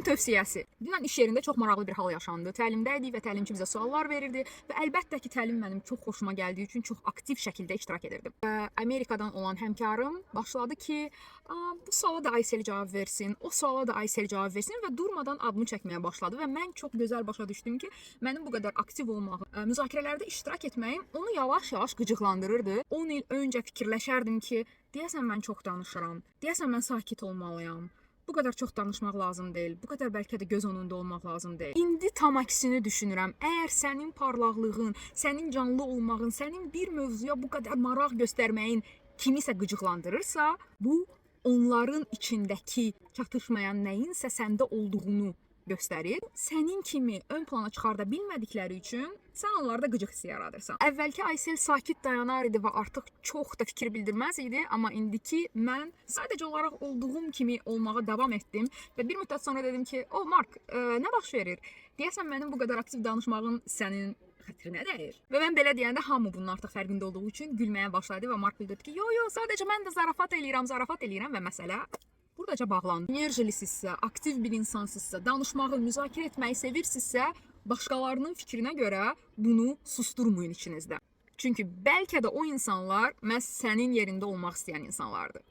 tövsiyəsi. Dünən iş yerində çox maraqlı bir hal yaşandı. Təlimdəydik və təlimçi bizə suallar verirdi və əlbəttə ki, təlim mənim çox xoşuma gəldiyi üçün çox aktiv şəkildə iştirak edirdim. Amerikadan olan həmkarım başladı ki, bu suala da Aysel cavab versin, o suala da Aysel cavab versin və durmadan adımı çəkməyə başladı və mən çox gözəl başa düşdüm ki, mənim bu qədər aktiv olmağım, müzakirələrdə iştirak etməyim onu yavaş-yavaş qıcıqlandırırdı. 10 il öncə fikirləşərdim ki, deyəsən mən çox danışıram, deyəsən mən sakit olmalıyam. Bu qədər çox danışmaq lazım deyil. Bu qədər bəlkə də göz önündə olmaq lazım deyil. İndi tam əksini düşünürəm. Əgər sənin parlaqlığın, sənin canlı olmağın, sənin bir mövzuya bu qədər maraq göstərməyin kimisə qıcıqlandırırsa, bu onların içindəki çatışmayan nəyinsə səndə olduğunu göstərir. Sənin kimi ön plana çıxarda bilmədikləri üçün sən onlarda qıcıq hissi yaradırsan. Əvvəlki Aysel sakit dayanar idi və artıq çox da fikir bildirməz idi, amma indiki mən sadəcə olaraq olduğum kimi olmağa davam etdim və bir müddət sonra dedim ki, "O Mark, nə baş verir? Deyəsən mənim bu qədər aktiv danışmağım sənin xətrinə dəyir." Və mən belə deyəndə hamı bunun artıq fərqində olduğu üçün gülməyə başladı və Mark bildirdi ki, "Yo, sadəcə mən də zarafat eləyirəm və məsələ buradaca bağlandı." Enerjilisinizsə, aktiv bir insansınızsa, danışmağı, müzakirə etməyi sevirsinizsə, başqalarının fikrinə görə bunu susturmayın içinizdə. Çünki bəlkə də o insanlar məhz sənin yerində olmaq istəyən insanlardır.